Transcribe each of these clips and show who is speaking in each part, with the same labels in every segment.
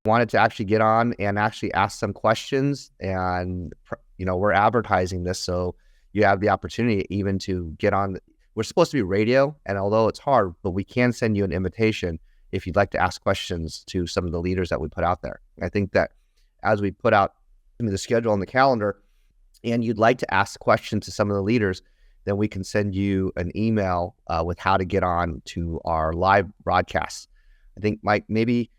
Speaker 1: wanted to actually get on and actually ask some questions, and we're advertising this, so you have the opportunity even to get on. We're supposed to be radio, and although it's hard, but we can send you an invitation if you'd like to ask questions to some of the leaders that we put out there. I think that as we put out the schedule on the calendar, and you'd like to ask questions to some of the leaders, then we can send you an email with how to get on to our live broadcasts. I think, Mike, maybe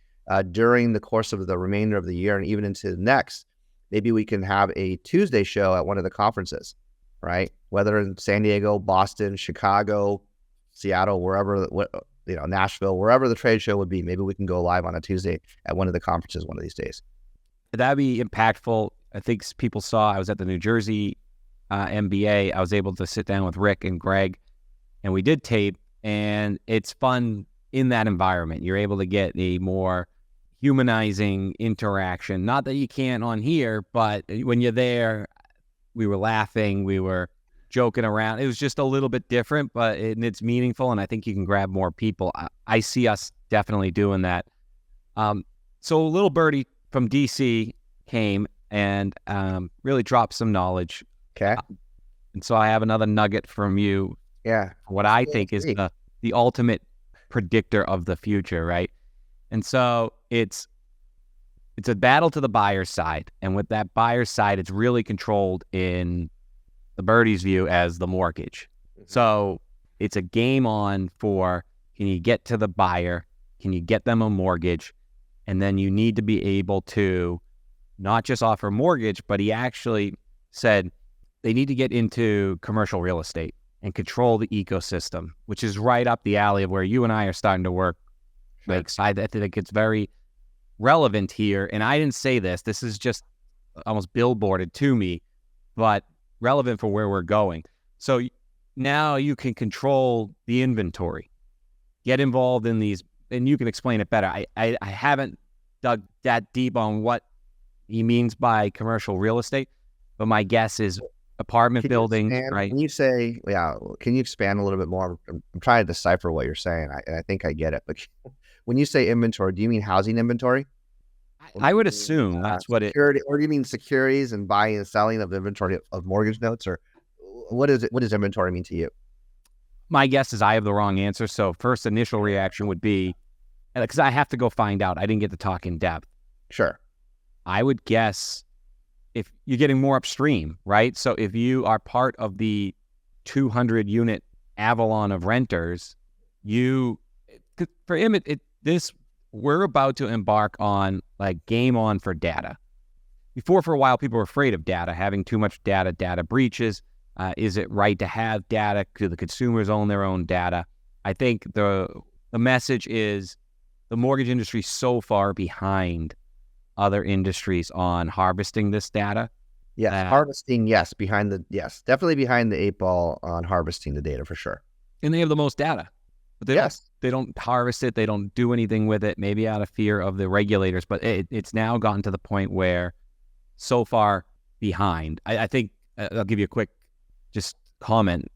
Speaker 1: during the course of the remainder of the year and even into the next, maybe we can have a Tuesday show at one of the conferences, right? Whether in San Diego, Boston, Chicago, Seattle, wherever, Nashville, wherever the trade show would be, maybe we can go live on a Tuesday at one of the conferences one of these days.
Speaker 2: That'd be impactful. I think people saw I was at the New Jersey MBA. I was able to sit down with Rick and Greg, and we did tape, and it's fun in that environment. You're able to get a more humanizing interaction. Not that you can't on here, but when you're there, we were laughing, we were joking around. It was just a little bit different, but it's meaningful, and I think you can grab more people. I see us definitely doing that. So a little birdie from DC came and really dropped some knowledge.
Speaker 1: Okay.
Speaker 2: And so I have another nugget from you.
Speaker 1: Yeah.
Speaker 2: What I think is the ultimate predictor of the future, right? And so it's a battle to the buyer's side. And with that buyer's side, it's really controlled in the birdies' view as the mortgage. Mm-hmm. So it's a game on for, can you get to the buyer? Can you get them a mortgage? And then you need to be able to not just offer mortgage, but he actually said they need to get into commercial real estate and control the ecosystem, which is right up the alley of where you and I are starting to work. Sure. Like, I think it's very relevant here. And I didn't say this. This is just almost billboarded to me, but relevant for where we're going. So now you can control the inventory, get involved in these, and you can explain it better. I haven't dug that deep on what he means by commercial real estate, but my guess is apartment buildings, right?
Speaker 1: Can you expand a little bit more? I'm trying to decipher what you're saying. I think I get it. But when you say inventory, do you mean housing inventory?
Speaker 2: I would assume that's what
Speaker 1: security, or do you mean securities and buying and selling of inventory of mortgage notes, or what is it? What does inventory mean to you?
Speaker 2: My guess is I have the wrong answer. So first initial reaction would be, because I have to go find out. I didn't get to talk in depth.
Speaker 1: Sure.
Speaker 2: I would guess if you're getting more upstream, right? So if you are part of the 200 unit avalon of renters, for him, we're about to embark on like game on for data. Before, for a while, people were afraid of data, having too much data breaches. Is it right to have data? Do the consumers own their own data? I think the message is the mortgage industry is so far behind other industries on harvesting this data.
Speaker 1: Yes, harvesting, definitely behind the 8 ball on harvesting the data for sure.
Speaker 2: And they have the most data. But they don't harvest it. They don't do anything with it, maybe out of fear of the regulators. But it's now gotten to the point where so far behind. I think I'll give you a quick just comment.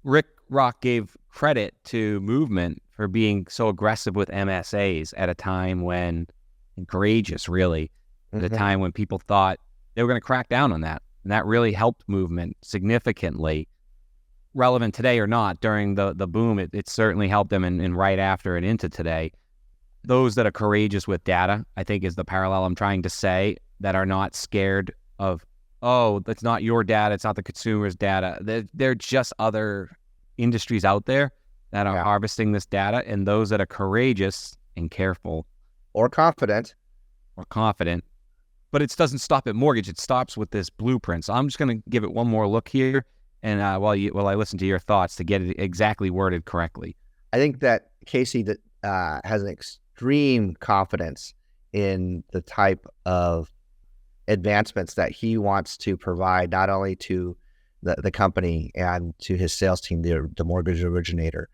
Speaker 2: Rick Rock gave credit to Movement for being so aggressive with MSAs at a time when, courageous really, at a time when people thought they were going to crack down on that. And that really helped Movement significantly. Relevant today or not, during the boom, it certainly helped them, and right after and into today. Those that are courageous with data, I think, is the parallel I'm trying to say, that are not scared of, oh, that's not your data, it's not the consumer's data. They're just other industries out there that are harvesting this data, and those that are courageous and careful.
Speaker 1: Or confident.
Speaker 2: But it doesn't stop at mortgage, it stops with this blueprint. So I'm just going to give it one more look here. And while I listen to your thoughts to get it exactly worded correctly.
Speaker 1: I think that Casey has an extreme confidence in the type of advancements that he wants to provide, not only to the company and to his sales team, the mortgage originator.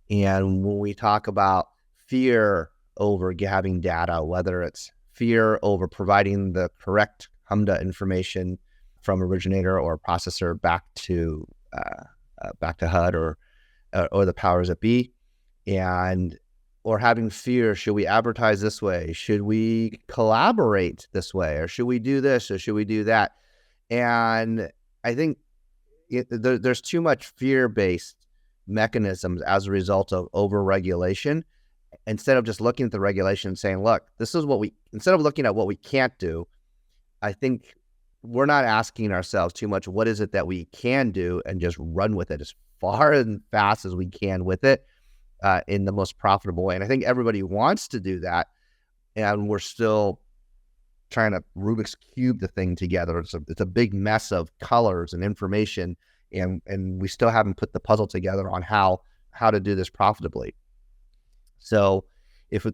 Speaker 1: And when we talk about fear over having data, whether it's fear over providing the correct HMDA information from originator or processor back to HUD or the powers that be, and or having fear. Should we advertise this way? Should we collaborate this way? Or should we do this? Or should we do that? And I think there's too much fear-based mechanisms as a result of over-regulation. Instead of just looking at the regulation and saying, look, this is what instead of looking at what we can't do, I think we're not asking ourselves too much, what is it that we can do, and just run with it as far and fast as we can with it in the most profitable way. And I think everybody wants to do that. And we're still trying to Rubik's Cube the thing together. It's a big mess of colors and information. And we still haven't put the puzzle together on how to do this profitably. So if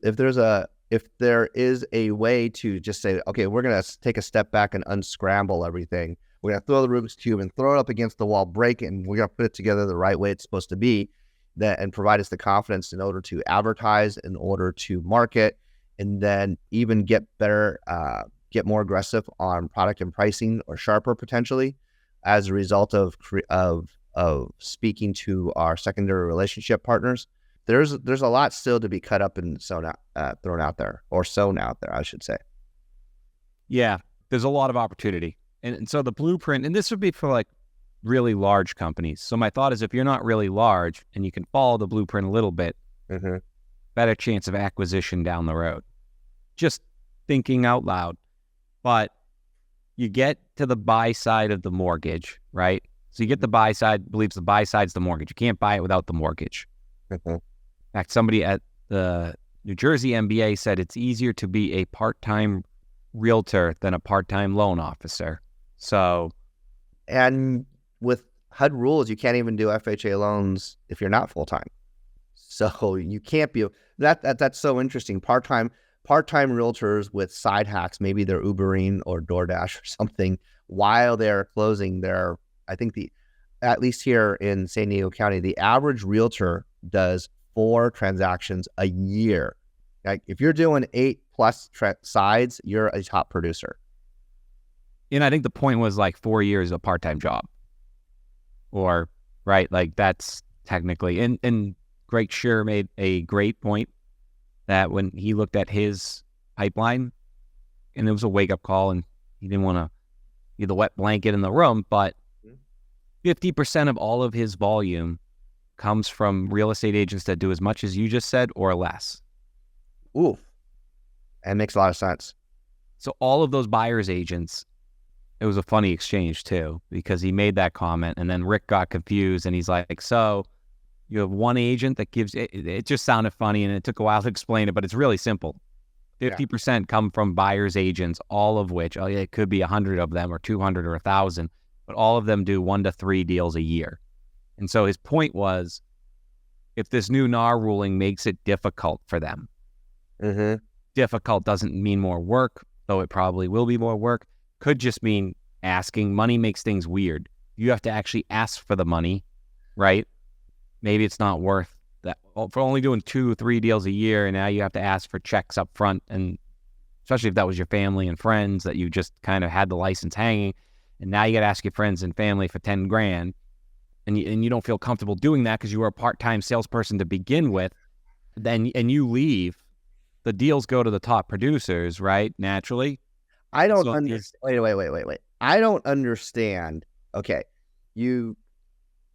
Speaker 1: there is a way to just say, okay, we're going to take a step back and unscramble everything. We're going to throw the Rubik's Cube and throw it up against the wall, break it, and we're going to put it together the right way it's supposed to be, and provide us the confidence in order to advertise, in order to market, and then even get better, get more aggressive on product and pricing, or sharper potentially, as a result of speaking to our secondary relationship partners. There's a lot still to be cut up and thrown out there, or sewn out there, I should say.
Speaker 2: Yeah, there's a lot of opportunity. And so the blueprint, and this would be for like really large companies. So my thought is, if you're not really large and you can follow the blueprint a little bit, better chance of acquisition down the road. Just thinking out loud. But you get to the buy side of the mortgage, right? So you get the buy side, believes the buy side's the mortgage. You can't buy it without the mortgage. In fact, somebody at the New Jersey MBA said it's easier to be a part-time realtor than a part-time loan officer. So,
Speaker 1: and with HUD rules, you can't even do FHA loans if you're not full-time. So you can't be that's so interesting. Part-time realtors with side hacks, maybe they're Ubering or DoorDash or something, while they're closing their, I think at least here in San Diego County, the average realtor does 4 transactions a year. Like if you're doing 8+ sides, you're a top producer.
Speaker 2: And I think the point was like 4 years of part-time job, or right, like that's technically. And Greg Scheer made a great point that when he looked at his pipeline, and it was a wake-up call, and he didn't want to be the wet blanket in the room, but 50% of all of his volume comes from real estate agents that do as much as you just said or less.
Speaker 1: Ooh, that makes a lot of sense.
Speaker 2: So all of those buyer's agents, it was a funny exchange too, because he made that comment and then Rick got confused and he's like, so you have one agent that gives it just sounded funny and it took a while to explain it, but it's really simple. 50% come from buyer's agents, all of which, it could be 100 of them or 200 or 1,000, but all of them do 1 to 3 deals a year. And so his point was, if this new NAR ruling makes it difficult for them, difficult doesn't mean more work, though it probably will be more work. Could just mean asking. Money makes things weird. You have to actually ask for the money, right? Maybe it's not worth that. For only doing 2 or 3 deals a year, and now you have to ask for checks up front, and especially if that was your family and friends that you just kind of had the license hanging, and now you got to ask your friends and family for 10 grand, and you don't feel comfortable doing that because you were a part-time salesperson to begin with, and you leave, the deals go to the top producers, right? Naturally.
Speaker 1: I don't understand. Wait. I don't understand. Okay. You,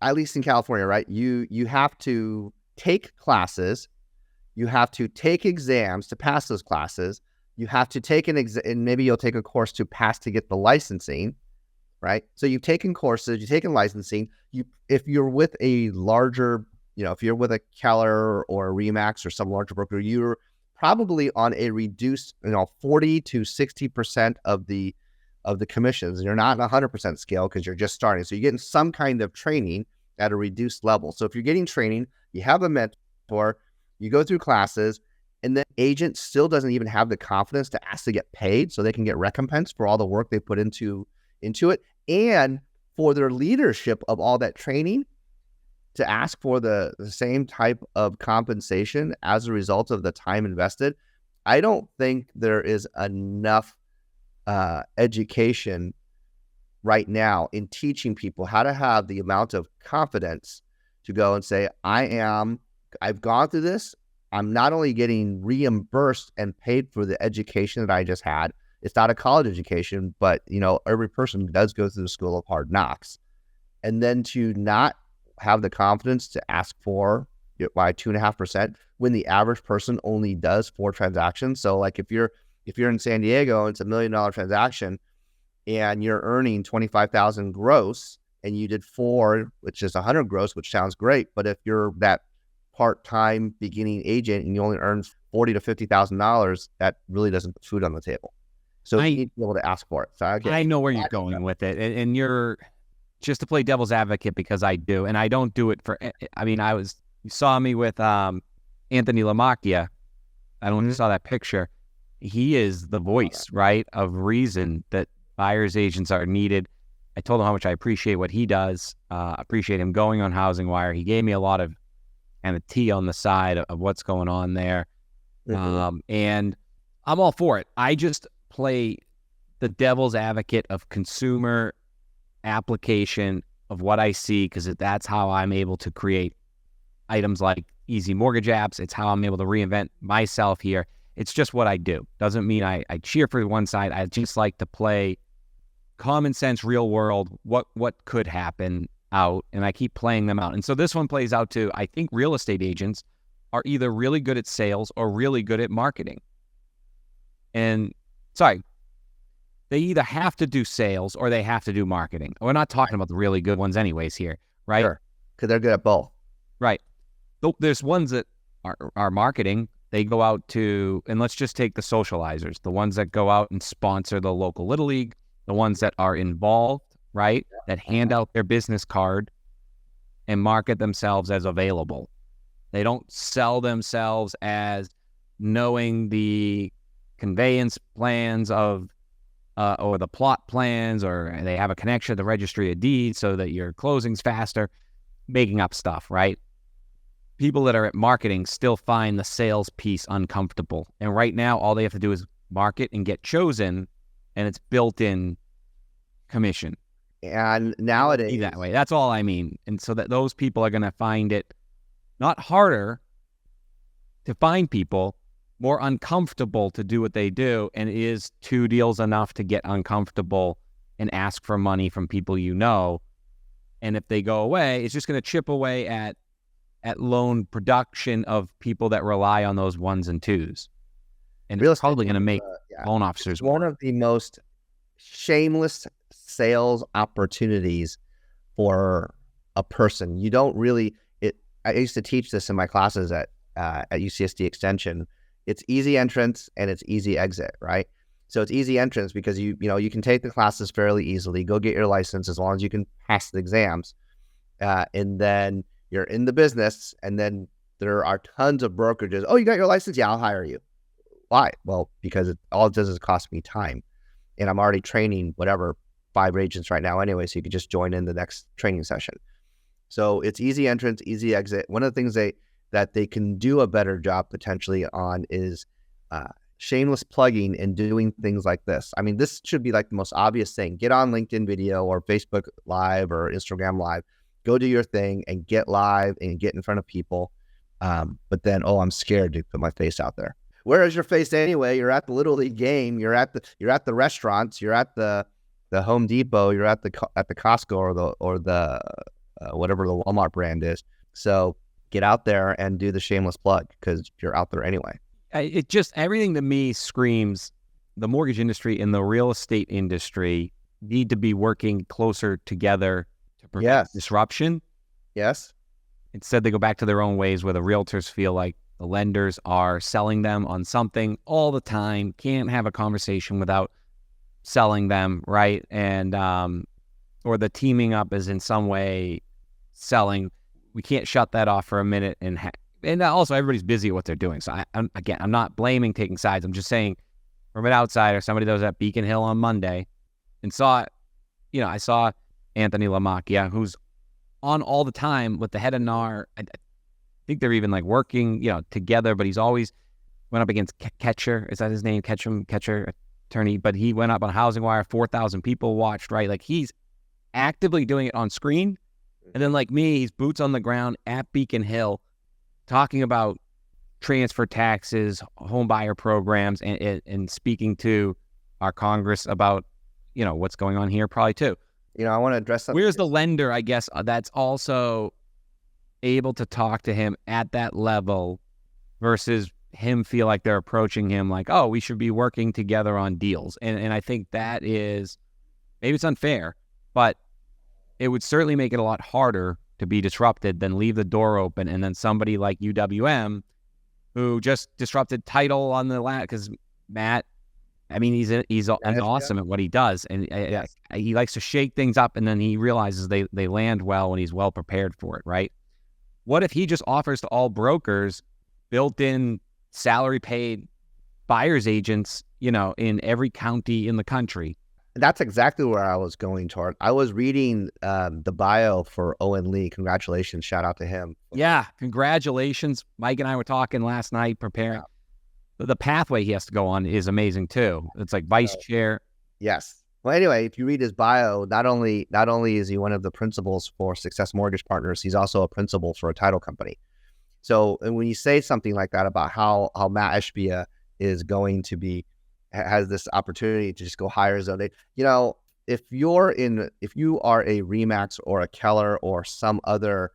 Speaker 1: at least in California, right? You have to take classes. You have to take exams to pass those classes. You have to take an exam, and maybe you'll take a course to pass to get the licensing, right? So you've taken courses, you've taken licensing. If you're with a larger, if you're with a Keller or a Remax or some larger broker, you're probably on a reduced, 40 to 60% of the commissions. You're not on 100% scale because you're just starting. So you're getting some kind of training at a reduced level. So if you're getting training, you have a mentor, you go through classes, and the agent still doesn't even have the confidence to ask to get paid so they can get recompense for all the work they put into it, and for their leadership of all that training, to ask for the same type of compensation as a result of the time invested. I don't think there is enough education right now in teaching people how to have the amount of confidence to go and say, I've gone through this. I'm not only getting reimbursed and paid for the education that I just had. It's not a college education, but every person does go through the school of hard knocks. And then to not have the confidence to ask for my 2.5% when the average person only does 4 transactions. So like if you're in San Diego and it's $1 million transaction and you're earning 25,000 gross and you did 4, which is 100 gross, which sounds great. But if you're that part-time beginning agent and you only earn $40,000 to $50,000, that really doesn't put food on the table. So you need to be able to ask for it. So
Speaker 2: I know where you're going with it. And you're just to play devil's advocate, because I do, and I don't do it for, you saw me with Anthony Lamacchia. I don't know if you saw that picture. He is the voice, right, of reason that buyer's agents are needed. I told him how much I appreciate what he does, appreciate him going on Housing Wire. He gave me a lot of kind of tea on the side of what's going on there. And I'm all for it. I just play the devil's advocate of consumer application of what I see, because that's how I'm able to create items like easy mortgage apps. It's how I'm able to reinvent myself here. It's just what I do. Doesn't mean I cheer for one side. I just like to play common sense, real world, what could happen out, and I keep playing them out. And so this one plays out too. I think real estate agents are either really good at sales or really good at marketing. And they either have to do sales or they have to do marketing. We're not talking about the really good ones anyways here, right?
Speaker 1: Sure, because they're good at both.
Speaker 2: Right. There's ones that are marketing. They go out to, and let's just take the socializers, the ones that go out and sponsor the local Little League, the ones that are involved, right, that hand out their business card and market themselves as available. They don't sell themselves as knowing the conveyance plans of or the plot plans, or they have a connection to the registry of deeds so that your closing's faster, making up stuff, right? People that are at marketing still find the sales piece uncomfortable. And right now, all they have to do is market and get chosen, and it's built-in commission.
Speaker 1: And nowadays,
Speaker 2: that way, that's all I mean. And so that those people are going to find it not harder to find people, more uncomfortable to do what they do. And is 2 deals enough to get uncomfortable and ask for money from people you know? And if they go away, it's just going to chip away at loan production of people that rely on those 1s and 2s. And it's probably going to make loan officers
Speaker 1: one of the most shameless sales opportunities for a person. You don't really, I used to teach this in my classes at UCSD Extension. It's easy entrance and it's easy exit, right? So it's easy entrance because you can take the classes fairly easily, go get your license as long as you can pass the exams. And then you're in the business, and then there are tons of brokerages. Oh, you got your license? Yeah, I'll hire you. Why? Well, because all it does is cost me time. And I'm already training 5 agents right now anyway, so you can just join in the next training session. So it's easy entrance, easy exit. One of the things that they can do a better job potentially on is shameless plugging and doing things like this. I mean, this should be like the most obvious thing. Get on LinkedIn video or Facebook Live or Instagram Live. Go do your thing and get live and get in front of people. But then, I'm scared to put my face out there. Where is your face anyway? You're at the Little League game. You're at the restaurants. You're at the Home Depot. You're at the Costco or the whatever the Walmart brand is. So get out there and do the shameless plug because you're out there anyway.
Speaker 2: It just, everything to me screams the mortgage industry and the real estate industry need to be working closer together to prevent disruption.
Speaker 1: Yes.
Speaker 2: Instead, they go back to their own ways where the realtors feel like the lenders are selling them on something all the time, can't have a conversation without selling them, right? And or the teaming up is in some way selling. We can't shut that off for a minute. And also, everybody's busy at what they're doing. So, I'm not blaming taking sides. I'm just saying, from an outsider, somebody that was at Beacon Hill on Monday and saw, I saw Anthony Lamacchia, who's on all the time with the head of NAR. I think they're even like working, together, but he's always went up against Ketcher. Is that his name? Ketcher attorney. But he went up on Housing Wire, 4,000 people watched, right? Like, he's actively doing it on screen. And then like me, he's boots on the ground at Beacon Hill talking about transfer taxes, home buyer programs, and speaking to our Congress about, what's going on here probably too.
Speaker 1: I want to address something.
Speaker 2: Where's the lender, I guess, that's also able to talk to him at that level versus him feel like they're approaching him like, oh, we should be working together on deals. And I think that is, maybe it's unfair, but it would certainly make it a lot harder to be disrupted than leave the door open. And then somebody like UWM, who just disrupted title on the last, because Matt, I mean, he's awesome at what he does. And
Speaker 1: Yes.
Speaker 2: he likes to shake things up, and then he realizes they land well when he's well prepared for it, right? What if he just offers to all brokers built-in salary paid buyer's agents, in every county in the country?
Speaker 1: That's exactly where I was going toward. I was reading the bio for Owen Lee. Congratulations. Shout out to him.
Speaker 2: Yeah. Congratulations. Mike and I were talking last night preparing. Yeah. The pathway he has to go on is amazing too. It's like vice chair.
Speaker 1: Yes. Well, anyway, if you read his bio, not only is he one of the principals for Success Mortgage Partners, he's also a principal for a title company. So, and when you say something like that about how Matt Ishbia is going to be, has this opportunity to just go higher zone, if you are a Remax or a Keller or some other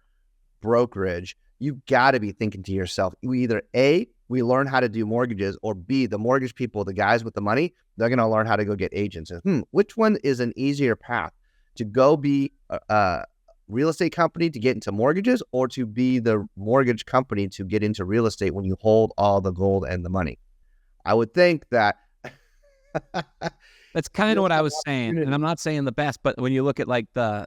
Speaker 1: brokerage, you got to be thinking to yourself, either A, we learn how to do mortgages, or B, the mortgage people, the guys with the money, they're going to learn how to go get agents. And which one is an easier path to go be a real estate company to get into mortgages, or to be the mortgage company to get into real estate when you hold all the gold and the money? I would think that
Speaker 2: that's kind of what I was saying. And I'm not saying the best, but when you look at like the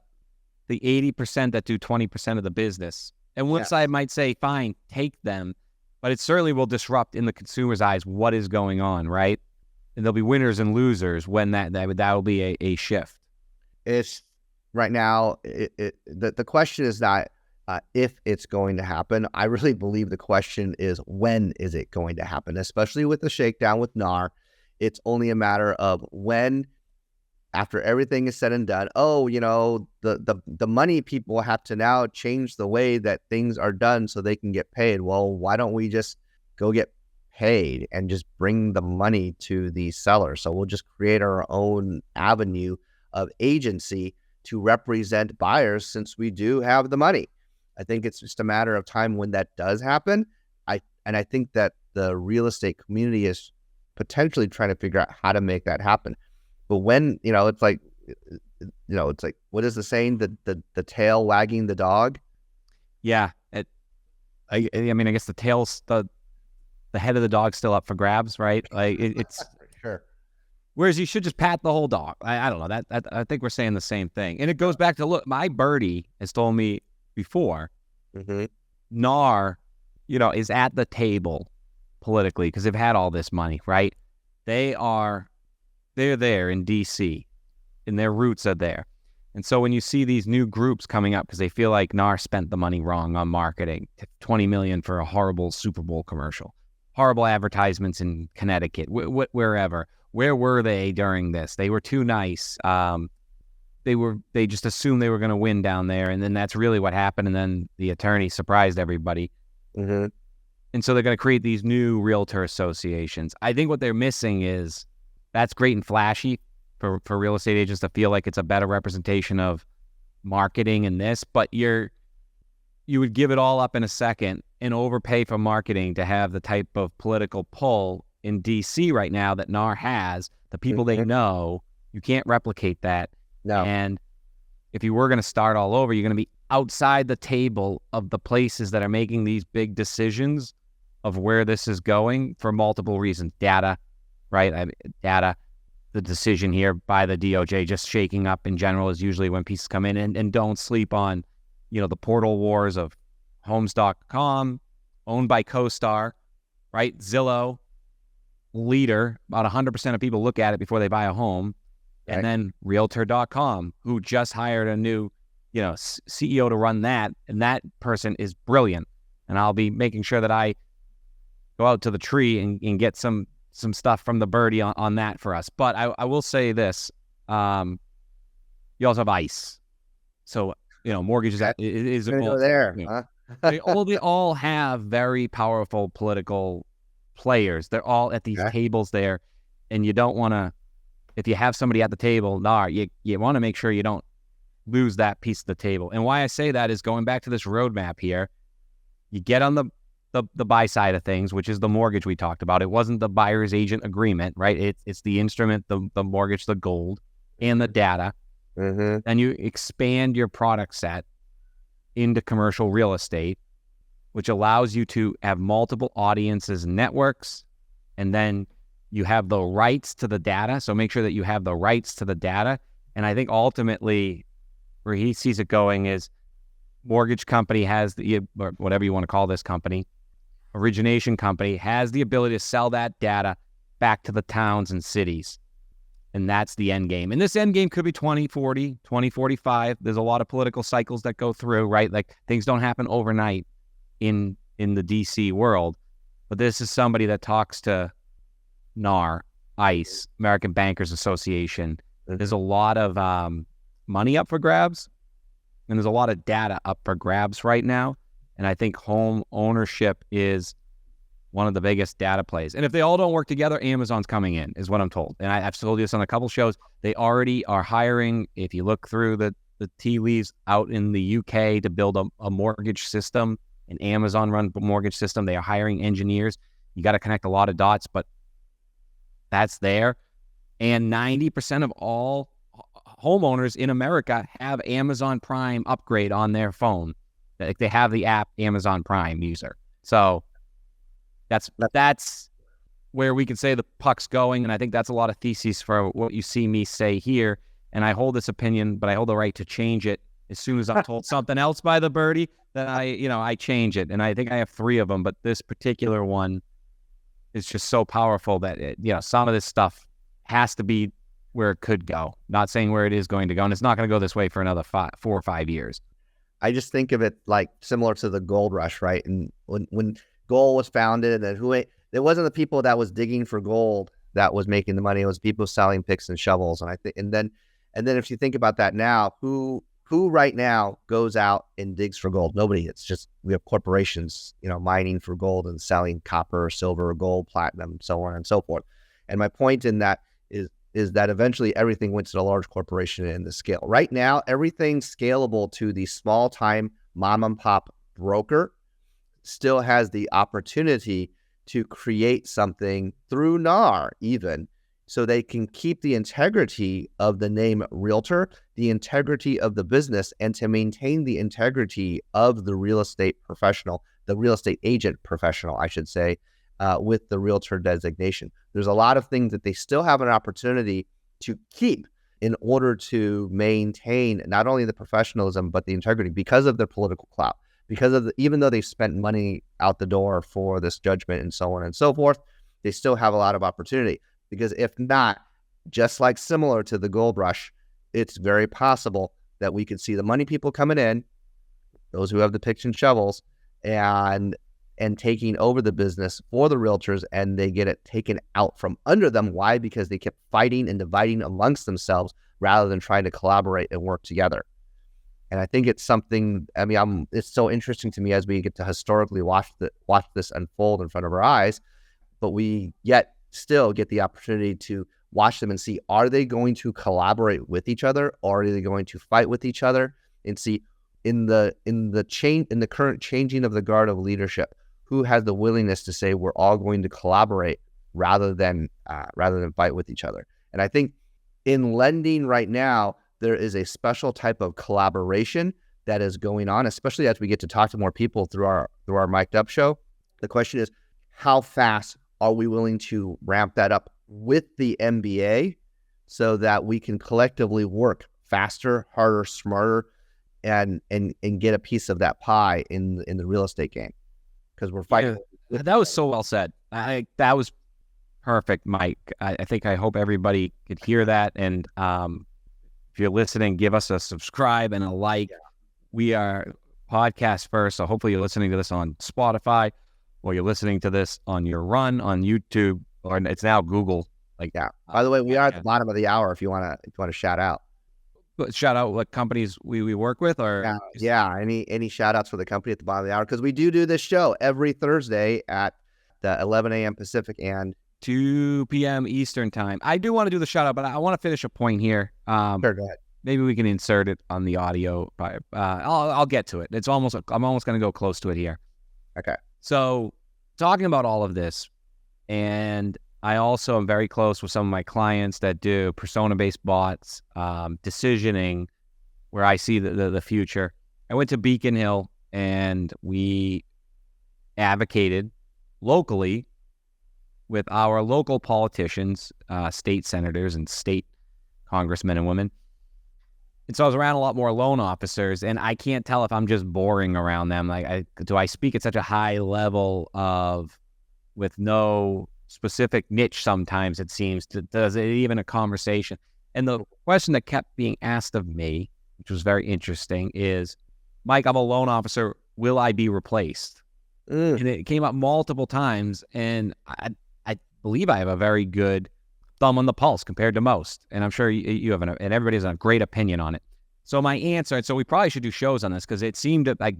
Speaker 2: 80% that do 20% of the business, and one side might say, fine, take them, but it certainly will disrupt in the consumer's eyes what is going on, right? And there'll be winners and losers when that will be a shift.
Speaker 1: It's right now. The question is not if it's going to happen. I really believe the question is, when is it going to happen? Especially with the shakedown with NAR, it's only a matter of when, after everything is said and done. Oh, the money people have to now change the way that things are done so they can get paid. Well, why don't we just go get paid and just bring the money to the seller? So we'll just create our own avenue of agency to represent buyers, since we do have the money. I think it's just a matter of time when that does happen. I think that the real estate community is potentially trying to figure out how to make that happen. But when, it's like, what is the saying? The tail wagging the dog.
Speaker 2: Yeah. I guess the tail's the head of the dog's still up for grabs, right? Like it's
Speaker 1: sure.
Speaker 2: Whereas you should just pat the whole dog. I don't know that. I think we're saying the same thing. And it goes back to, look, my birdie has told me before, NAR, is at the table politically because they've had all this money, right? They're there in DC, and their roots are there. And so when you see these new groups coming up because they feel like NAR spent the money wrong on marketing, $20 million for a horrible Super Bowl commercial, horrible advertisements in Connecticut, wherever. Where were they during this? They were too nice. They just assumed they were going to win down there, and then that's really what happened. And then the attorney surprised everybody. And so they're going to create these new realtor associations. I think what they're missing is, that's great and flashy for real estate agents to feel like it's a better representation of marketing and this, but you would give it all up in a second and overpay for marketing to have the type of political pull in DC right now that NAR has. The people they know, you can't replicate that.
Speaker 1: No.
Speaker 2: And if you were going to start all over, you're going to be outside the table of the places that are making these big decisions of where this is going for multiple reasons. Data, right? Data. The decision here by the DOJ just shaking up in general is usually when pieces come in, and don't sleep on, the portal wars of Homes.com, owned by CoStar, right? Zillow, leader, about 100% of people look at it before they buy a home. Right. And then Realtor.com, who just hired a new, CEO to run that. And that person is brilliant. And I'll be making sure that I go out to the tree and get some stuff from the birdie on that for us. But I will say this, you also have ICE. So, mortgages is
Speaker 1: go there, huh?
Speaker 2: They all have very powerful political players. They're all at these
Speaker 1: Okay.
Speaker 2: tables there, and you don't want to. If you have somebody at the table, you want to make sure you don't lose that piece of the table. And why I say that is going back to this roadmap here. You get on the buy side of things, which is the mortgage we talked about. It wasn't the buyer's agent agreement, right? It's the instrument, the mortgage, the gold, and the data.
Speaker 1: Mm-hmm.
Speaker 2: Then you expand your product set into commercial real estate, which allows you to have multiple audiences and networks, and then you have the rights to the data. So make sure that you have the rights to the data. And I think ultimately where he sees it going is mortgage company has or whatever you want to call this company, origination company has the ability to sell that data back to the towns and cities. And that's the end game. And this end game could be 2040, 2045. There's a lot of political cycles that go through, right? Like things don't happen overnight in the DC world. But this is somebody that talks to NAR, ICE, American Bankers Association. There's a lot of money up for grabs, and there's a lot of data up for grabs right now. And I think home ownership is one of the biggest data plays. And if they all don't work together, Amazon's coming in, is what I'm told. And I've told you this on a couple shows. They already are hiring, if you look through the tea leaves out in the UK to build a mortgage system, an Amazon-run mortgage system. They are hiring engineers. You got to connect a lot of dots, but that's there. And 90% of all homeowners in America have Amazon Prime upgrade on their phone. Like they have the app Amazon Prime user. So that's where we can say the puck's going. And I think that's a lot of theses for what you see me say here. And I hold this opinion, but I hold the right to change it as soon as I'm told something else by the birdie. Then I change it. And I think I have 3 of them, but this particular one is just so powerful that some of this stuff has to be where it could go. Not saying where it is going to go, and it's not going to go this way for another 4 or 5 years.
Speaker 1: I just think of it like similar to the gold rush, right? And when gold was founded, and it wasn't the people that was digging for gold that was making the money. It was people selling picks and shovels. And I think, and then if you think about that now, who right now goes out and digs for gold? Nobody. It's just we have corporations, mining for gold and selling copper, silver, gold, platinum, so on and so forth. And my point in that is that eventually everything went to the large corporation and the scale. Right now, everything's scalable to the small time mom and pop broker still has the opportunity to create something through NAR even, so they can keep the integrity of the name realtor, the integrity of the business, and to maintain the integrity of the real estate professional, the real estate agent professional, I should say, with the realtor designation. There's a lot of things that they still have an opportunity to keep in order to maintain not only the professionalism, but the integrity because of their political clout, because of even though they've spent money out the door for this judgment and so on and so forth, they still have a lot of opportunity. Because if not, just like similar to the gold rush, it's very possible that we could see the money people coming in, those who have the picks and shovels, and taking over the business for the realtors, and they get it taken out from under them. Why? Because they kept fighting and dividing amongst themselves rather than trying to collaborate and work together. And I think it's something, it's so interesting to me as we get to historically watch this unfold in front of our eyes, but we yet still get the opportunity to watch them and see, are they going to collaborate with each other, or are they going to fight with each other? And see in the current changing of the guard of leadership, who has the willingness to say we're all going to collaborate rather than fight with each other. And I think in lending right now, there is a special type of collaboration that is going on, especially as we get to talk to more people through our MikedUp show. The question is, how fast are we willing to ramp that up with the MBA so that we can collectively work faster, harder, smarter, and get a piece of that pie in the real estate game? Because we're fighting.
Speaker 2: Yeah, that was so well said. That was perfect, Mike. I hope everybody could hear that. And if you're listening, give us a subscribe and a like. Yeah. We are podcast first, so hopefully you're listening to this on Spotify, or you're listening to this on your run on YouTube, or it's now Google.
Speaker 1: By the way, we are at the bottom of the hour. If you want to shout out.
Speaker 2: shout out what companies we work with, or
Speaker 1: yeah. Any shout outs for the company at the bottom of the hour? Because we do this show every Thursday at the 11 a.m. Pacific and
Speaker 2: 2 p.m. Eastern time. I do want to do the shout out, but I want to finish a point here.
Speaker 1: Sure, go ahead.
Speaker 2: Maybe we can insert it on the audio. I'll get to it. I'm almost going to go close to it here.
Speaker 1: Okay.
Speaker 2: So talking about all of this, and I also am very close with some of my clients that do persona-based bots, decisioning, where I see the future. I went to Beacon Hill and we advocated locally with our local politicians, state senators and state congressmen and women. And so I was around a lot more loan officers, and I can't tell if I'm just boring around them. Do I speak at such a high level with no specific niche sometimes, it seems? Does it even a conversation? And the question that kept being asked of me, which was very interesting, is, Mike, I'm a loan officer. Will I be replaced? And it came up multiple times, and I believe I have a very good thumb on the pulse compared to most. And I'm sure you have, and everybody has a great opinion on it. So my answer, and so we probably should do shows on this, because it seemed like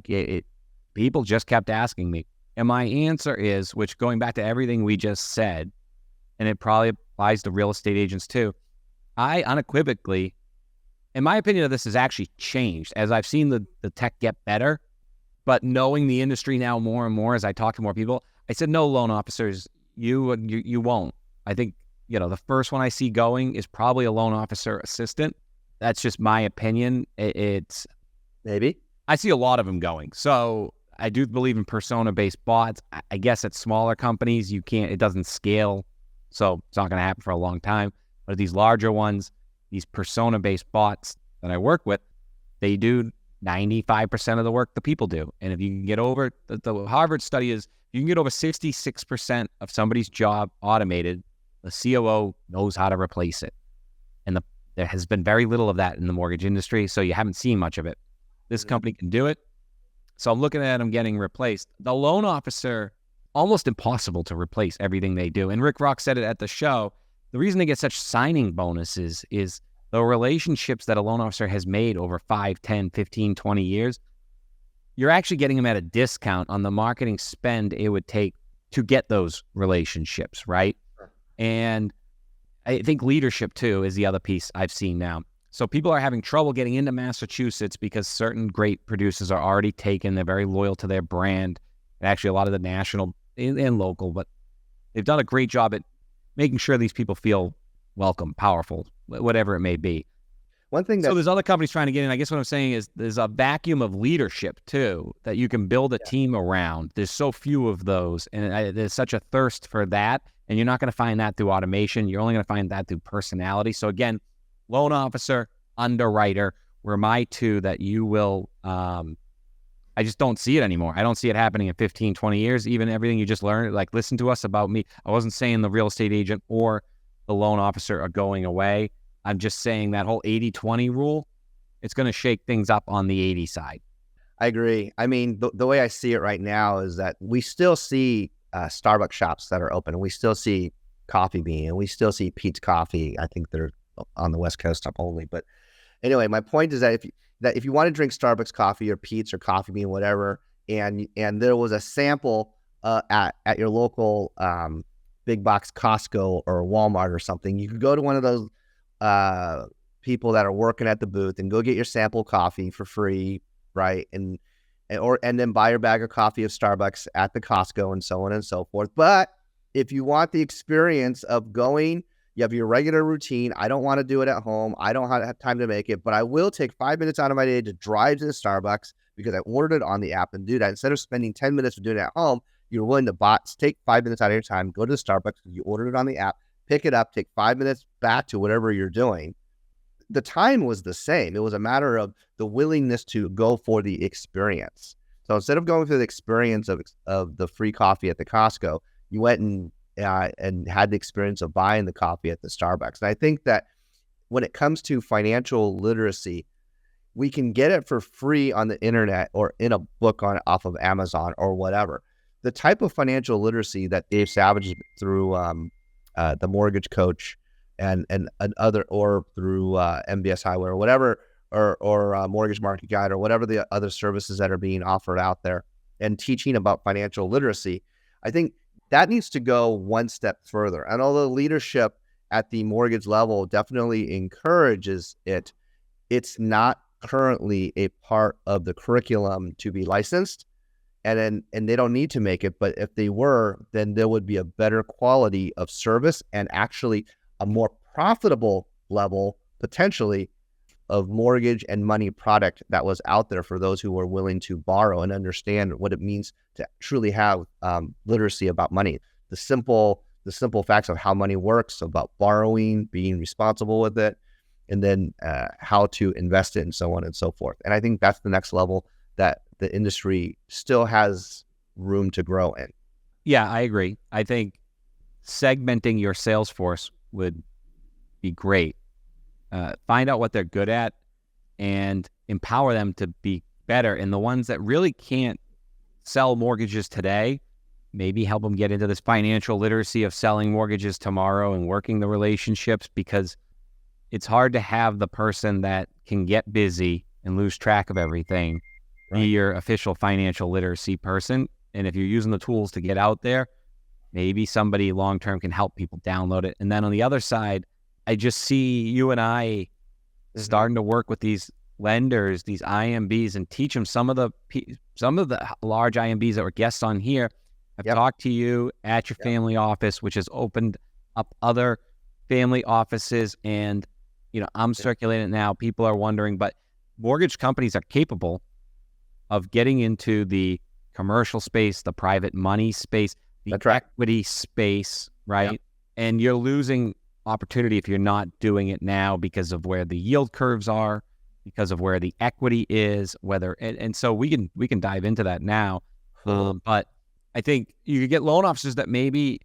Speaker 2: people just kept asking me. And my answer is, which going back to everything we just said, and it probably applies to real estate agents too, I unequivocally, in my opinion of this, has actually changed as I've seen the tech get better. But knowing the industry now more and more as I talk to more people, I said, no, loan officers, you won't. I think, the first one I see going is probably a loan officer assistant. That's just my opinion. It's
Speaker 1: maybe.
Speaker 2: I see a lot of them going. So I do believe in persona-based bots. I guess at smaller companies, it doesn't scale. So it's not going to happen for a long time. But at these larger ones, these persona-based bots that I work with, they do 95% of the work the people do. And if you can get over, the Harvard study is, you can get over 66% of somebody's job automated, the COO knows how to replace it. And there has been very little of that in the mortgage industry, so you haven't seen much of it. This company can do it. So I'm looking at them getting replaced. The loan officer, almost impossible to replace everything they do. And Rick Rock said it at the show. The reason they get such signing bonuses is the relationships that a loan officer has made over 5, 10, 15, 20 years. You're actually getting them at a discount on the marketing spend it would take to get those relationships, right? Sure. And I think leadership, too, is the other piece I've seen now. So people are having trouble getting into Massachusetts because certain great producers are already taken. They're very loyal to their brand. And actually, a lot of the national and local, but they've done a great job at making sure these people feel welcome, powerful, whatever it may be.
Speaker 1: One thing
Speaker 2: so there's other companies trying to get in. I guess what I'm saying is there's a vacuum of leadership, too, that you can build a team around. There's so few of those, and there's such a thirst for that. And you're not going to find that through automation. You're only going to find that through personality. So again, loan officer, underwriter were my two that you will, I just don't see it anymore. I don't see it happening in 15, 20 years. Even everything you just learned, like listen to us about me. I wasn't saying the real estate agent or the loan officer are going away. I'm just saying that whole 80-20 rule, it's going to shake things up on the 80 side.
Speaker 1: I agree. I mean, the way I see it right now is that we still see Starbucks shops that are open, and we still see Coffee Bean, and we still see Pete's Coffee. I think they're on the West Coast only. But anyway, my point is that if you want to drink Starbucks coffee or Pete's or Coffee Bean, whatever, and there was a sample at your local big box Costco or Walmart or something, you could go to one of those people that are working at the booth and go get your sample coffee for free, right? And then buy your bag of coffee of Starbucks at the Costco and so on and so forth. But if you want the experience of going, you have your regular routine. I don't want to do it at home. I don't have time to make it, but I will take 5 minutes out of my day to drive to the Starbucks because I ordered it on the app and do that. Instead of spending 10 minutes for doing it at home, you're willing to take 5 minutes out of your time, go to the Starbucks, you ordered it on the app, pick it up, take 5 minutes back to whatever you're doing. The time was the same. It was a matter of the willingness to go for the experience. So instead of going through the experience of the free coffee at the Costco, you went and had the experience of buying the coffee at the Starbucks. And I think that when it comes to financial literacy, we can get it for free on the internet or in a book off of Amazon or whatever. The type of financial literacy that Dave Savage through the Mortgage Coach and other, or through MBS Highway or whatever or Mortgage Market Guide or whatever the other services that are being offered out there, and teaching about financial literacy. I think that needs to go one step further. And although leadership at the mortgage level definitely encourages it, it's not currently a part of the curriculum to be licensed. And they don't need to make it, but if they were, then there would be a better quality of service and actually a more profitable level, potentially, of mortgage and money product that was out there for those who were willing to borrow and understand what it means to truly have literacy about money. The simple facts of how money works, about borrowing, being responsible with it, and then how to invest it, and so on and so forth. And I think that's the next level that the industry still has room to grow in.
Speaker 2: Yeah, I agree. I think segmenting your sales force would be great. Find out what they're good at and empower them to be better. And the ones that really can't sell mortgages today, maybe help them get into this financial literacy of selling mortgages tomorrow and working the relationships, because it's hard to have the person that can get busy and lose track of everything be your official financial literacy person. And if you're using the tools to get out there, maybe somebody long-term can help people download it. And then on the other side, I just see you and I starting to work with these lenders, these IMBs, and teach them some of the large IMBs that were guests on here. I've talked to you at your family office, which has opened up other family offices. And, I'm circulating it now. People are wondering, but mortgage companies are capable of getting into the commercial space, the private money space, the equity space, right? Yep. And you're losing opportunity if you're not doing it now because of where the yield curves are, because of where the equity is, and so we can dive into that now. But I think you could get loan officers that maybe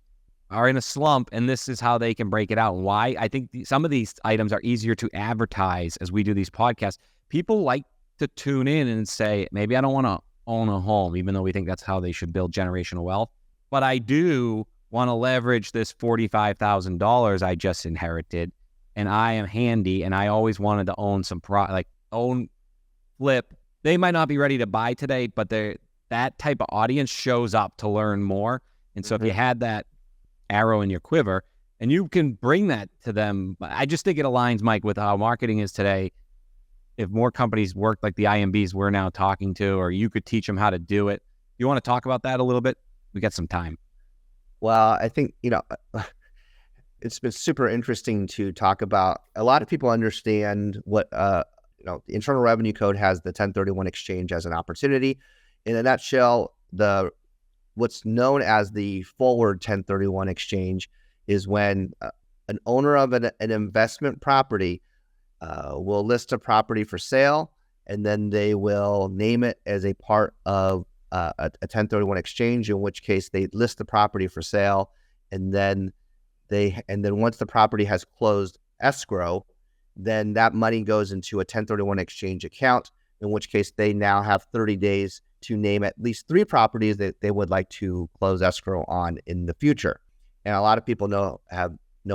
Speaker 2: are in a slump, and this is how they can break it out. And why? I think some of these items are easier to advertise as we do these podcasts. People like to tune in and say, maybe I don't want to own a home, even though we think that's how they should build generational wealth, but I do want to leverage this $45,000 I just inherited, and I am handy, and I always wanted to own some flip. They might not be ready to buy today, but that type of audience shows up to learn more. And so if you had that arrow in your quiver, and you can bring that to them, I just think it aligns, Mike, with how marketing is today. If more companies work like the IMBs we're now talking to, or you could teach them how to do it. You want to talk about that a little bit? We got some time.
Speaker 1: Well, I think, it's been super interesting to talk about. A lot of people understand what, the Internal Revenue Code has the 1031 exchange as an opportunity. In a nutshell, what's known as the forward 1031 exchange is when an owner of an investment property will list a property for sale, and then they will name it as a part of a 1031 exchange, in which case they list the property for sale, and then once the property has closed escrow, then that money goes into a 1031 exchange account, in which case they now have 30 days to name at least 3 properties that they would like to close escrow on in the future. And a lot of people know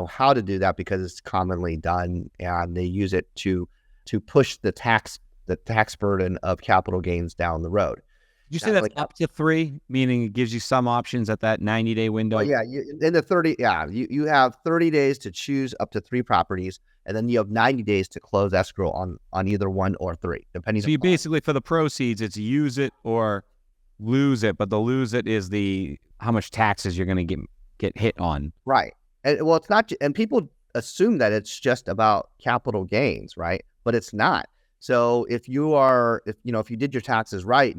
Speaker 1: how to do that because it's commonly done, and they use it to push the tax burden of capital gains down the road.
Speaker 2: Did you say that's up to 3, meaning it gives you some options at that 90-day window?
Speaker 1: Yeah, you have 30 days to choose up to 3 properties, and then you have 90 days to close escrow on either 1 or 3, depending.
Speaker 2: So you basically, for the proceeds, it's use it or lose it, but the lose it is how much taxes you're going to get hit on.
Speaker 1: Right. And well, it's not, and people assume that it's just about capital gains, right? But it's not. So if you did your taxes right,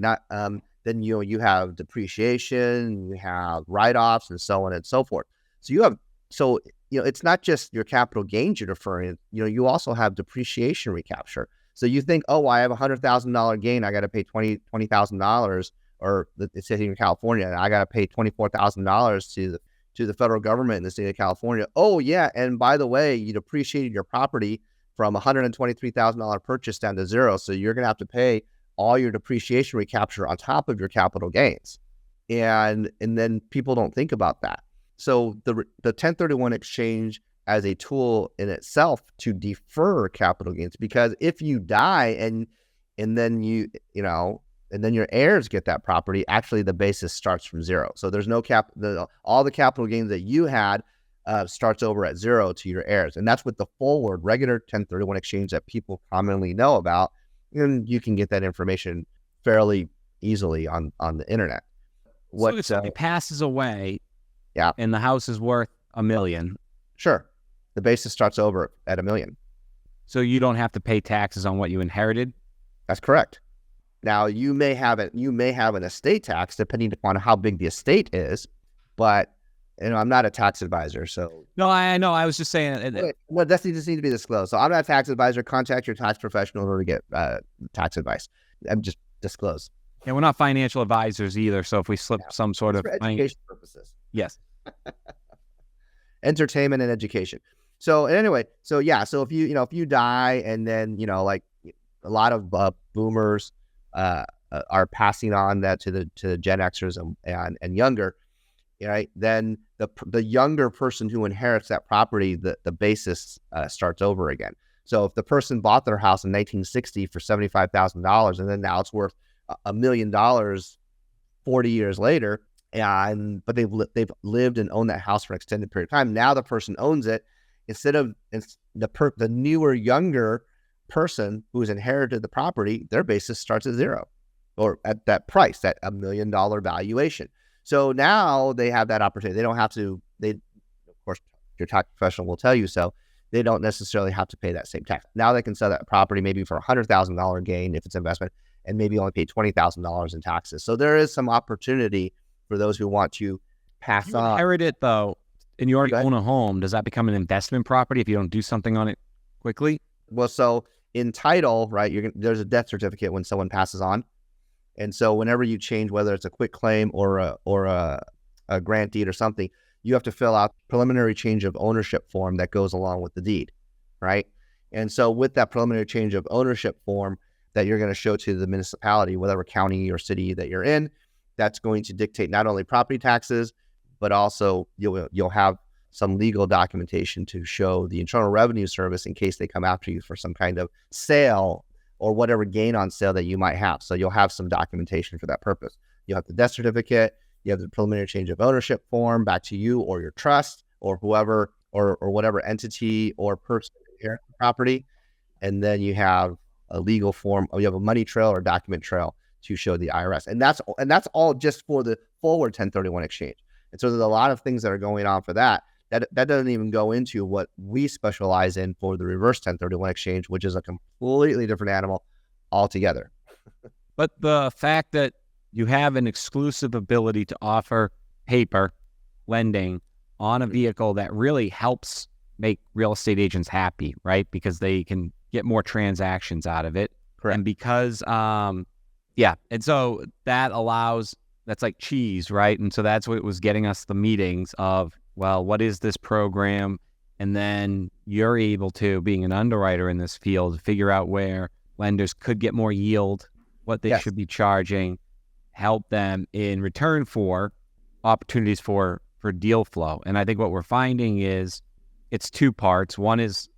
Speaker 1: then you have depreciation, you have write-offs, and so on and so forth. So it's not just your capital gains you're deferring. You also have depreciation recapture. So you think, oh, I have $100,000 gain, I got to pay $20,000, or it's here in California, and I got to pay $24,000 to the federal government in the state of California. Oh yeah, and by the way, you depreciated your property from $123,000 purchase down to 0, so you're going to have to pay all your depreciation recapture on top of your capital gains, and then people don't think about that. So the 1031 exchange as a tool in itself to defer capital gains, because if you die and then and then your heirs get that property, actually the basis starts from zero. So there's no all the capital gains that you had starts over at zero to your heirs. And that's with the forward regular 1031 exchange that people commonly know about. And you can get that information fairly easily on the internet.
Speaker 2: So if somebody passes away,
Speaker 1: yeah,
Speaker 2: and the house is worth $1 million,
Speaker 1: sure, the basis starts over at $1 million.
Speaker 2: So you don't have to pay taxes on what you inherited?
Speaker 1: That's correct. Now you may have an estate tax depending upon how big the estate is, but I'm not a tax advisor, so
Speaker 2: no, I know. I was just saying.
Speaker 1: Well, that just need to be disclosed. So I'm not a tax advisor. Contact your tax professional in order to get tax advice. I'm just disclose.
Speaker 2: Yeah, we're not financial advisors either. So if we slip some sort of
Speaker 1: for education purposes,
Speaker 2: yes,
Speaker 1: entertainment and education. So anyway, so if you die and then like a lot of boomers are passing on that to the Gen Xers and younger, right? Then the younger person who inherits that property, the basis starts over again. So if the person bought their house in 1960 for $75,000 and then now it's worth $1 million 40 years later, but they've lived and owned that house for an extended period of time. Now the person owns it instead of the newer, younger person who's inherited the property, their basis starts at zero, or at that price, that $1 million valuation. So now they have that opportunity. They don't have to. Of course, your tax professional will tell you so. They don't necessarily have to pay that same tax. Now they can sell that property maybe for $100,000 gain if it's investment, and maybe only pay $20,000 in taxes. So there is some opportunity for those who want to pass on.
Speaker 2: Inherit it though, and you already own a home. Does that become an investment property if you don't do something on it quickly?
Speaker 1: Well, so in title, right? There's a death certificate when someone passes on, and so whenever you change, whether it's a quit claim or a grant deed or something, you have to fill out preliminary change of ownership form that goes along with the deed, right? And so with that preliminary change of ownership form that you're going to show to the municipality, whatever county or city that you're in, that's going to dictate not only property taxes, but also you'll have some legal documentation to show the Internal Revenue Service in case they come after you for some kind of sale or whatever gain on sale that you might have. So you'll have some documentation for that purpose. You'll have the death certificate, you have the preliminary change of ownership form back to you or your trust or whoever or whatever entity or person inherits the property. And then you have a legal form, or you have a money trail or document trail to show the IRS. And that's all just for the forward 1031 exchange. And so there's a lot of things that are going on for that. That doesn't even go into what we specialize in for the reverse 1031 exchange, which is a completely different animal altogether.
Speaker 2: But the fact that you have an exclusive ability to offer paper lending on a vehicle that really helps make real estate agents happy, right? Because they can get more transactions out of it.
Speaker 1: Correct.
Speaker 2: And because, and so that allows, that's like cheese, right? And so that's what was getting us the meetings of, well, what is this program? And then you're able to, being an underwriter in this field, figure out where lenders could get more yield, what they should be charging, help them in return for opportunities for deal flow. And I think what we're finding is it's two parts. One is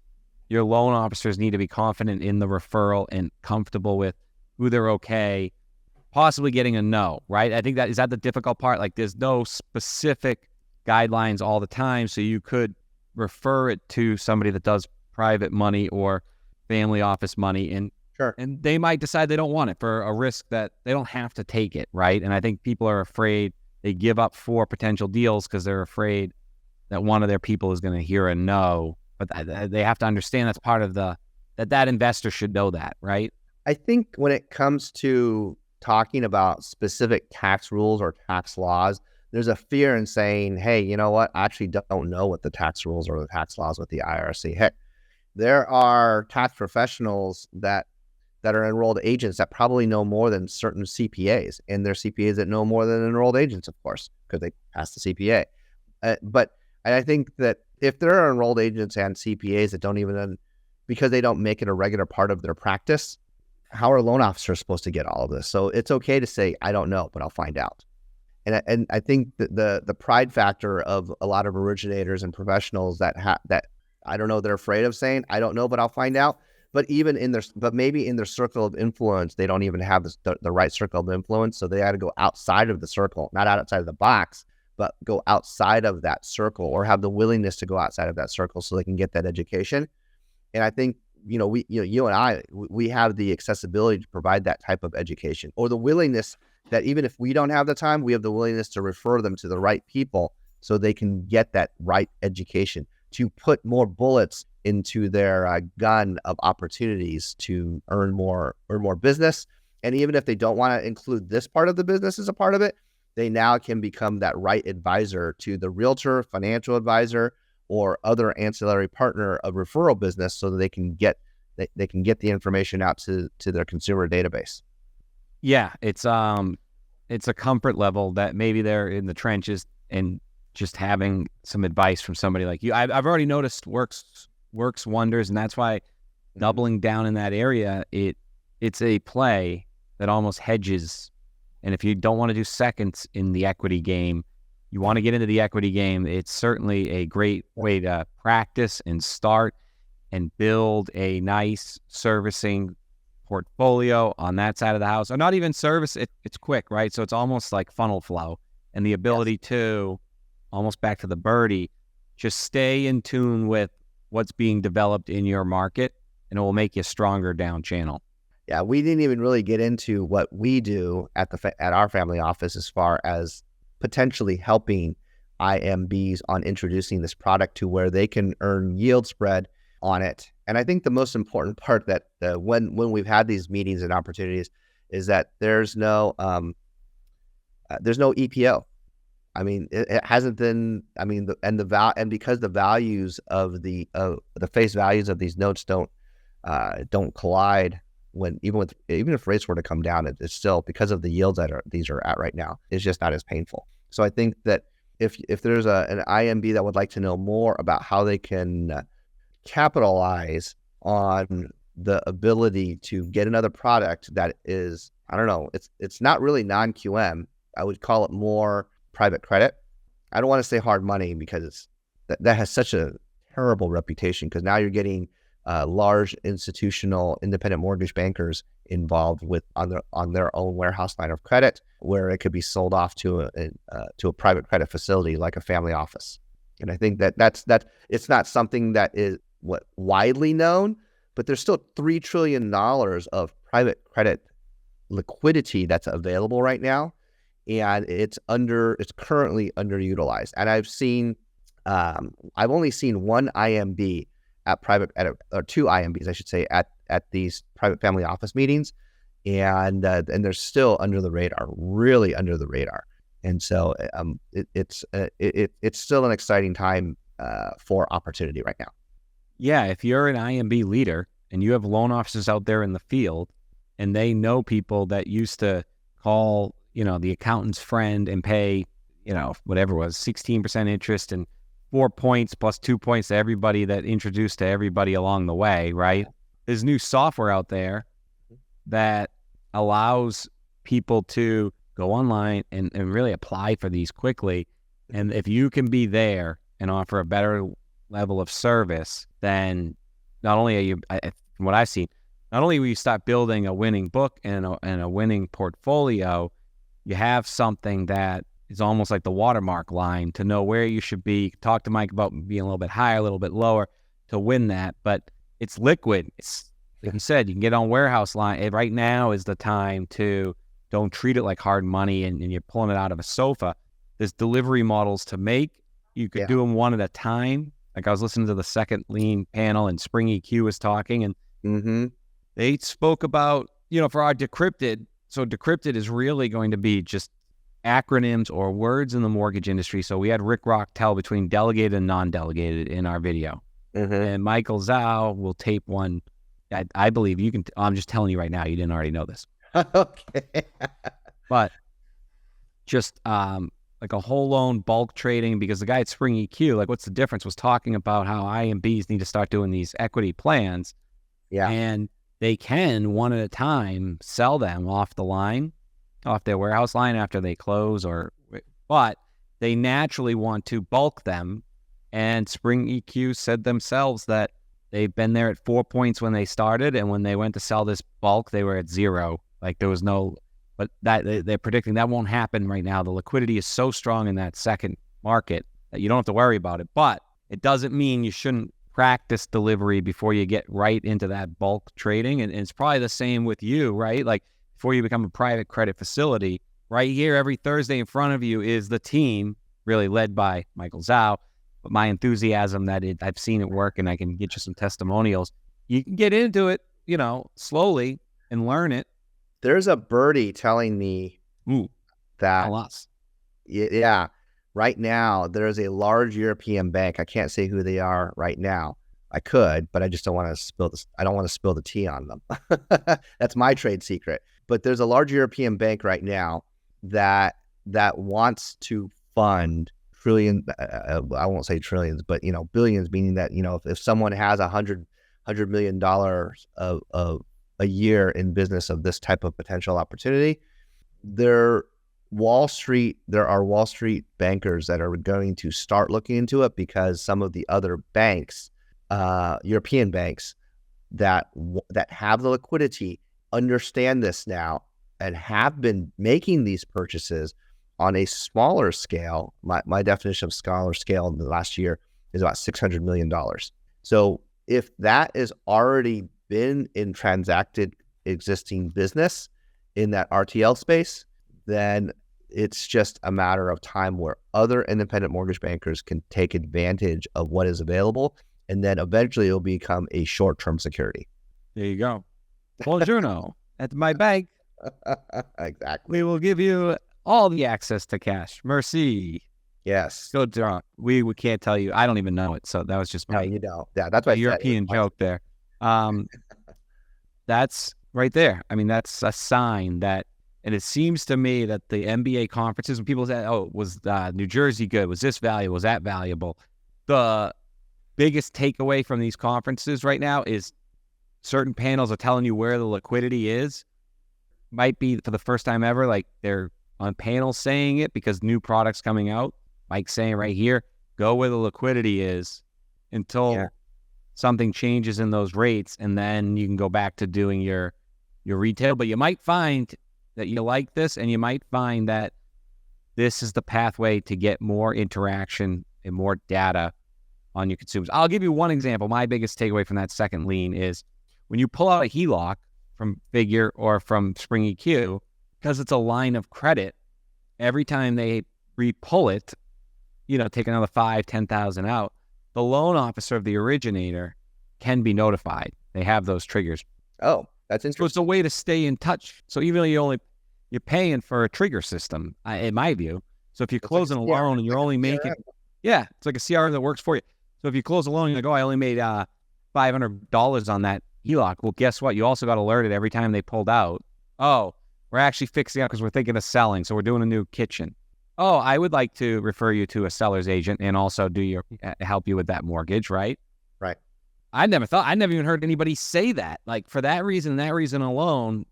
Speaker 2: your loan officers need to be confident in the referral and comfortable with who they're okay, possibly getting a no, right? I think is that the difficult part? Like there's no specific guidelines all the time. So you could refer it to somebody that does private money or family office money, and
Speaker 1: sure,
Speaker 2: and they might decide they don't want it for a risk that they don't have to take it, right? And I think people are afraid, they give up 4 potential deals because they're afraid that one of their people is going to hear a no. But they have to understand that's part of that investor should know that, right?
Speaker 1: I think when it comes to talking about specific tax rules or tax laws, there's a fear in saying, hey, you know what? I actually don't know what the tax rules or the tax laws with the IRS. Heck, there are tax professionals that are enrolled agents that probably know more than certain CPAs, and there are CPAs that know more than enrolled agents, of course, because they passed the CPA. But I think that if there are enrolled agents and CPAs that don't even, because they don't make it a regular part of their practice, how are loan officers supposed to get all of this? So it's okay to say, I don't know, but I'll find out. And I think that the pride factor of a lot of originators and professionals that I don't know. They're afraid of saying, I don't know, but I'll find out. But maybe in their circle of influence, they don't even have the right circle of influence. So they got to go outside of the circle, not outside of the box, but go outside of that circle, or have the willingness to go outside of that circle so they can get that education. And I think, you and I, we have the accessibility to provide that type of education, or the willingness that even if we don't have the time, we have the willingness to refer them to the right people so they can get that right education, to put more bullets into their gun of opportunities to earn more business. And even if they don't want to include this part of the business as a part of it, they now can become that right advisor to the realtor, financial advisor, or other ancillary partner of referral business, so that they can get the information out to their consumer database.
Speaker 2: Yeah, it's a comfort level that maybe they're in the trenches, and just having some advice from somebody like you, I've already noticed works wonders. And that's why doubling down in that area, it's a play that almost hedges. And if you don't want to do seconds in the equity game, you want to get into the equity game, it's certainly a great way to practice and start and build a nice servicing portfolio on that side of the house. Or not even service, it's quick, right? So it's almost like funnel flow, and the ability to, almost back to the birdie, just stay in tune with what's being developed in your market, and it will make you stronger down channel.
Speaker 1: Yeah, we didn't even really get into what we do at our family office as far as potentially helping IMBs on introducing this product to where they can earn yield spread on it. And I think the most important part that when we've had these meetings and opportunities is that there's no EPO. I mean, it hasn't been. I mean, because the values of the face values of these notes don't collide, even if rates were to come down, it's still, because of the yields that these are at right now, it's just not as painful. So I think that if there's an IMB that would like to know more about how they can capitalize on the ability to get another product that is, I don't know, it's not really non-QM. I would call it more private credit. I don't want to say hard money, because that has such a terrible reputation, because now you're getting large institutional independent mortgage bankers involved on their own warehouse line of credit, where it could be sold off to a private credit facility like a family office. And I think that's it's not something that is widely known, but there's still $3 trillion of private credit liquidity that's available right now. And it's currently underutilized. And I've only seen one IMB or two IMBs, I should say, at these private family office meetings, and they're still under the radar, really under the radar. And so it's still an exciting time for opportunity right now.
Speaker 2: Yeah, if you're an IMB leader and you have loan officers out there in the field, and they know people that used to call, the accountant's friend and pay, whatever it was, 16% interest and 4 points plus 2 points to everybody that introduced to everybody along the way, right? There's new software out there that allows people to go online and really apply for these quickly. And if you can be there and offer a better level of service, then not only are you, from what I've seen, not only will you start building a winning book and a winning portfolio, you have something that is almost like the watermark line to know where you should be. Talk to Mike about being a little bit higher, a little bit lower to win that. But it's liquid. It's, like you said, you can get on warehouse line. Right now is the time to don't treat it like hard money and you're pulling it out of a sofa. There's delivery models to make. You could do them one at a time. Like I was listening to the second lien panel and Spring EQ was talking, and they spoke about, for our decrypted. So decrypted is really going to be just acronyms or words in the mortgage industry. So we had Rick Rock tell between delegated and non-delegated in our video. And Michael Zhao will tape one. I believe you can. I'm just telling you right now, you didn't already know this.
Speaker 1: Okay.
Speaker 2: But just like a whole loan bulk trading, because the guy at Spring EQ, like what's the difference, was talking about how IMBs need to start doing these equity plans. Yeah. And they can, one at a time, sell them off the line, off their warehouse line after they close, but they naturally want to bulk them And Spring EQ said themselves that they've been there at 4 points when they started, and when they went to sell this bulk, they were at 0. Like there was no, but that they're predicting that won't happen right now. The liquidity is so strong in that second market that you don't have to worry about it. But it doesn't mean you shouldn't practice delivery before you get right into that bulk trading. And it's probably the same with you, right? Like before you become a private credit facility, right here every Thursday in front of you is the team, really led by Michael Zhao. But my enthusiasm that I've seen it work, and I can get you some testimonials. You can get into it, slowly and learn it.
Speaker 1: There's a birdie telling me that, yeah, right now there's a large European bank. I can't say who they are right now. I could, but I just don't want to spill this. I don't want to spill the tea on them. That's my trade secret. But there's a large European bank right now that wants to fund trillion. I won't say trillions, but billions, meaning that if someone has $100 million of a year in business of this type of potential opportunity, there are Wall Street bankers that are going to start looking into it, because some of the other banks, European banks that have the liquidity, understand this now and have been making these purchases on a smaller scale. My definition of smaller scale in the last year is about $600 million. So if that is already been in transacted existing business in that RTL space, then it's just a matter of time where other independent mortgage bankers can take advantage of what is available, and then eventually it'll become a short-term security.
Speaker 2: There you go. Buongiorno. At my bank,
Speaker 1: exactly,
Speaker 2: we will give you all the access to cash. Merci.
Speaker 1: Yes.
Speaker 2: Good job. We can't tell you. I don't even know it. So that was just
Speaker 1: my Yeah, that's why
Speaker 2: European joke there. That's right there. I mean, that's a sign that, and it seems to me that the NBA conferences, when people say, "Oh, was New Jersey good? Was this valuable? Was that valuable?" The biggest takeaway from these conferences right now is certain panels are telling you where the liquidity is. Might be for the first time ever, like they're on panels saying it because new products coming out. Mike's saying right here, go where the liquidity is until something changes in those rates, and then you can go back to doing your retail. But you might find that you like this, and you might find that this is the pathway to get more interaction and more data on your consumers. I'll give you one example. My biggest takeaway from that second lien is when you pull out a HELOC from Figure or from Spring EQ, because it's a line of credit, every time they re-pull it, take another 5,000-10,000 out, the loan officer of the originator can be notified. They have those triggers.
Speaker 1: Oh, that's interesting.
Speaker 2: So it's a way to stay in touch. So even though you're paying for a trigger system, in my view. So if you're closing a loan and you're only making, it's like a CRM that works for you. So if you close a loan, you're like, I only made $500 on that HELOC. Well, guess what? You also got alerted every time they pulled out. Oh, we're actually fixing up because we're thinking of selling. So we're doing a new kitchen. Oh, I would like to refer you to a seller's agent and also help you with that mortgage, right?
Speaker 1: Right.
Speaker 2: I never even heard anybody say that. Like for that reason alone,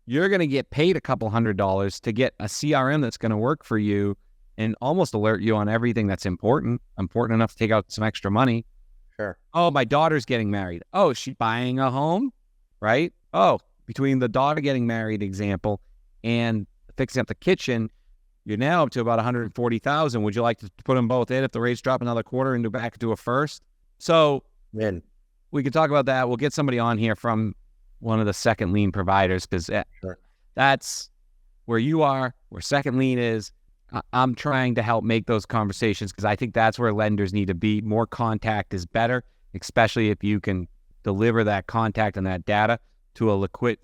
Speaker 2: you're going to get paid a couple $100 to get a CRM that's going to work for you and almost alert you on everything that's important enough to take out some extra money.
Speaker 1: Sure.
Speaker 2: Oh, my daughter's getting married. Oh, is she buying a home? Right? Oh, between the daughter getting married example and fixing up the kitchen, you're now up to about $140,000. Would you like to put them both in if the rates drop another quarter and back to a first? So we could talk about that. We'll get somebody on here from one of the second lien providers, because that's where you are, where second lien is. I'm trying to help make those conversations, because I think that's where lenders need to be. More contact is better, especially if you can deliver that contact and that data to a liquid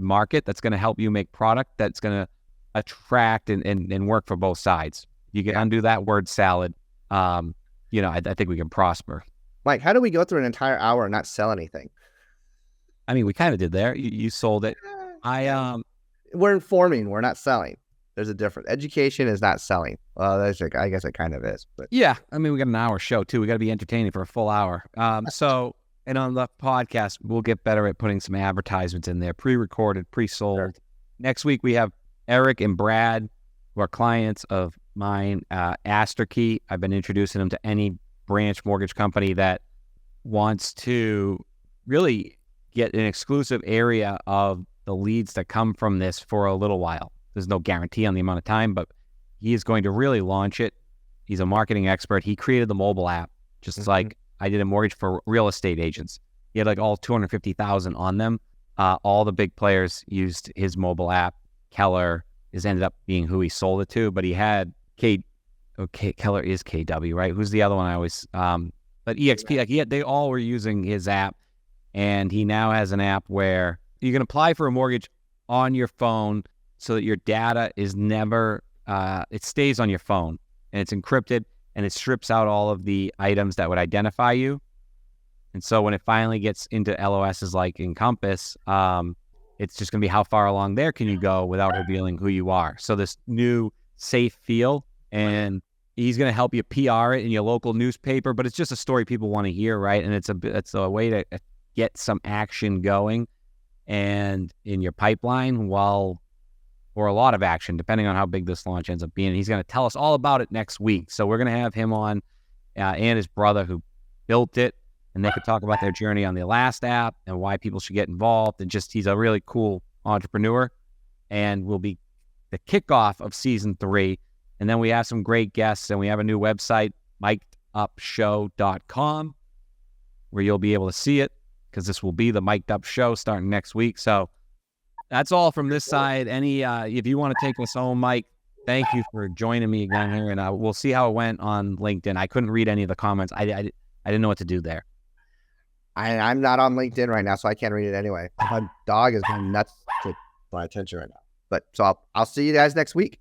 Speaker 2: market that's going to help you make product that's going to attract and work for both sides. You can undo that word salad. I think we can prosper.
Speaker 1: Mike, how do we go through an entire hour and not sell anything?
Speaker 2: I mean, we kind of did there. You sold it.
Speaker 1: We're informing. We're not selling. There's a difference. Education is not selling. Well, I guess it kind of is. But
Speaker 2: yeah, I mean, we got an hour show too. We got to be entertaining for a full hour. And on the podcast, we'll get better at putting some advertisements in there, pre-recorded, pre-sold. Sure. Next week we have Eric and Brad, who are clients of mine. Aster Key. I've been introducing them to any branch mortgage company that wants to really get an exclusive area of the leads that come from this for a little while. There's no guarantee on the amount of time, but he is going to really launch it. He's a marketing expert. He created the mobile app, just like I did a mortgage for real estate agents. He had like all 250,000 on them. All the big players used his mobile app. Keller has ended up being who he sold it to, but he had Keller is KW, right? Who's the other one I always, but EXP, like they all were using his app, and he now has an app where you can apply for a mortgage on your phone so that your data is never, it stays on your phone, and it's encrypted, and it strips out all of the items that would identify you. And so when it finally gets into LOSs like Encompass, it's just going to be how far along there can you go without revealing who you are. So this new safe feel, and he's going to help you PR it in your local newspaper, but it's just a story people want to hear, right? And it's a way to get some action going and in your pipeline or a lot of action, depending on how big this launch ends up being. He's going to tell us all about it next week. So we're going to have him on and his brother who built it, and they could talk about their journey on the last app and why people should get involved. And just, he's a really cool entrepreneur, and will be the kickoff of season 3. And then we have some great guests, and we have a new website, MikedUpShow.com, where you'll be able to see it, because this will be the Mic'd Up Show starting next week. So that's all from this side. If you want to take us home, Mike, thank you for joining me again here, and we'll see how it went on LinkedIn. I couldn't read any of the comments. I didn't know what to do there.
Speaker 1: I'm not on LinkedIn right now, so I can't read it anyway. My dog is going nuts to my attention right now. But so I'll see you guys next week.